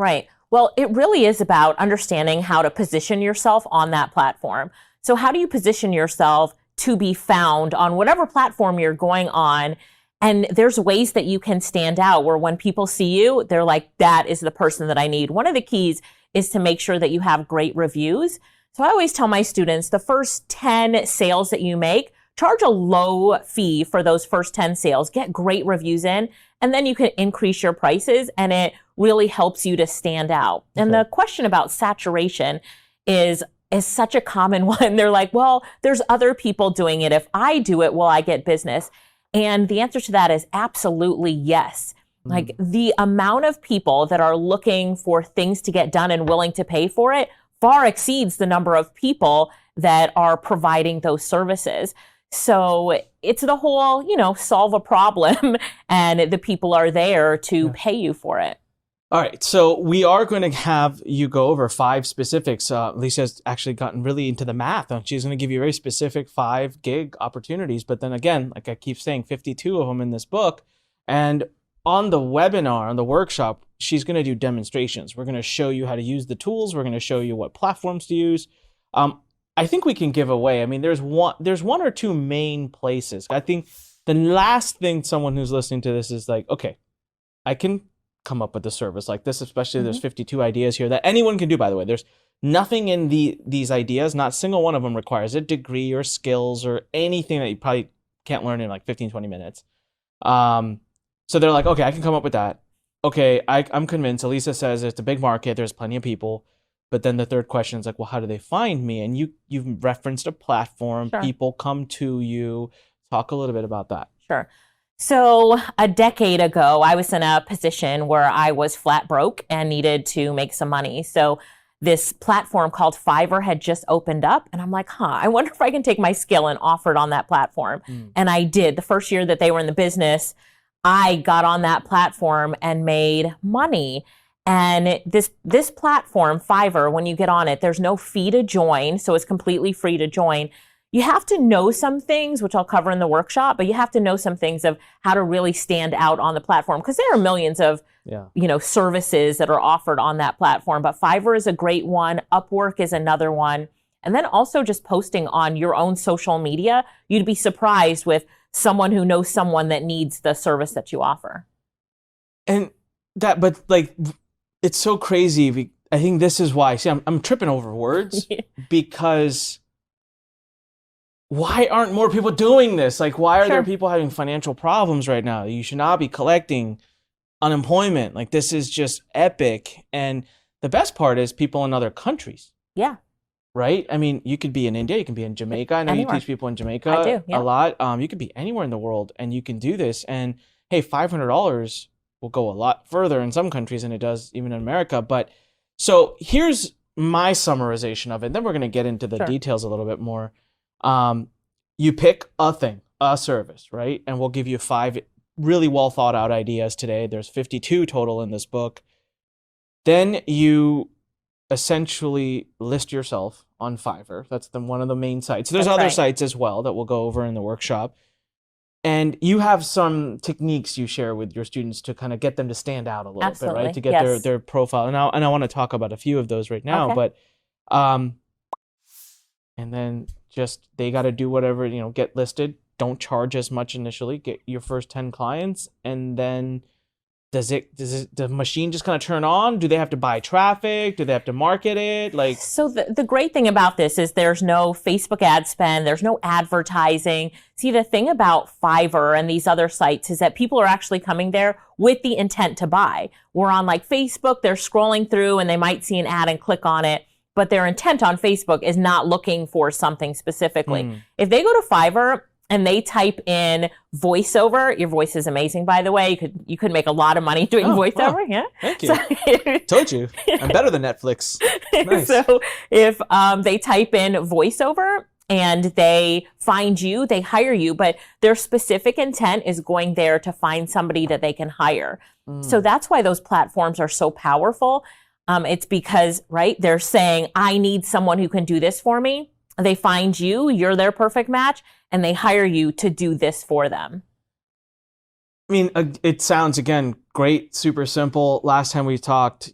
Right. Well, it really is about understanding how to position yourself on that platform. So how do you position yourself to be found on whatever platform you're going on? And there's ways that you can stand out where when people see you, they're like, that is the person that I need. One of the keys is to make sure that you have great reviews. So I always tell my students the first 10 sales that you make, charge a low fee for those first 10 sales, get great reviews in, and then you can increase your prices and it really helps you to stand out. Okay. And the question about saturation is such a common one. They're like, well, there's other people doing it. If I do it, will I get business? And the answer to that is absolutely yes. Like the amount of people that are looking for things to get done and willing to pay for it far exceeds the number of people that are providing those services. So it's the whole, solve a problem and the people are there to pay you for it. All right, so we are going to have you go over 5 specifics. Lisa's actually gotten really into the math. She's going to give you very specific 5 gig opportunities. But then again, like I keep saying, 52 of them in this book. And on the webinar, on the workshop, she's going to do demonstrations. We're going to show you how to use the tools. We're going to show you what platforms to use. I think we can give away. I mean, there's one or two main places. I think the last thing someone who's listening to this is like, okay, I can come up with a service like this, especially there's 52 ideas here that anyone can do, by the way. There's nothing in these ideas, not a single one of them requires a degree or skills or anything that you probably can't learn in like 15, 20 minutes. So they're like, okay, I can come up with that. Okay, I'm convinced. Elisa says it's a big market. There's plenty of people. But then the third question is like, well, how do they find me? And you've referenced a platform. Sure. People come to you. Talk a little bit about that. Sure. So a decade ago, I was in a position where I was flat broke and needed to make some money. So this platform called Fiverr had just opened up. And I'm like, I wonder if I can take my skill and offer it on that platform. And I did. The first year that they were in the business, I got on that platform and made money. And this platform, Fiverr, when you get on it, there's no fee to join. So it's completely free to join. You have to know some things, which I'll cover in the workshop, but you have to know some things of how to really stand out on the platform because there are millions of, services that are offered on that platform. But Fiverr is a great one. Upwork is another one. And then also just posting on your own social media. You'd be surprised with someone who knows someone that needs the service that you offer. And but like, it's so crazy. I think this is why, see, I'm tripping over words because why aren't more people doing this? Like, why are there people having financial problems right now? You should not be collecting unemployment. Like, this is just epic. And the best part is people in other countries. Yeah. Right? I mean, you could be in India, you can be in Jamaica. I know you teach people in Jamaica a lot. You could be anywhere in the world and you can do this. And hey, $500 will go a lot further in some countries than it does even in America. But so here's my summarization of it. Then we're going to get into the details a little bit more. You pick a thing, a service, right? And we'll give you 5 really well thought out ideas today. There's 52 total in this book. Then you essentially list yourself on Fiverr. That's one of the main sites. There's other sites as well that we'll go over in the workshop. And you have some techniques you share with your students to kind of get them to stand out a little bit, right? To get their profile. And I want to talk about a few of those right now. But and then just they got to do whatever, get listed. Don't charge as much initially. Get your first 10 clients, and then does the machine just kind of turn on? Do they have to buy traffic? Do they have to market it? Like, so the great thing about this is there's no Facebook ad spend. There's no advertising. See, the thing about Fiverr and these other sites is that people are actually coming there with the intent to buy. We're on like Facebook, they're scrolling through and they might see an ad and click on it, but their intent on Facebook is not looking for something specifically. If they go to Fiverr and they type in voiceover, your voice is amazing, by the way. You could make a lot of money doing voiceover. Yeah, thank you. Told you, I'm better than Netflix. Nice. So if they type in voiceover and they find you, they hire you, but their specific intent is going there to find somebody that they can hire. So that's why those platforms are so powerful. It's because, they're saying, I need someone who can do this for me. They find you, you're their perfect match, and they hire you to do this for them. I mean, it sounds, again, great, super simple. Last time we talked,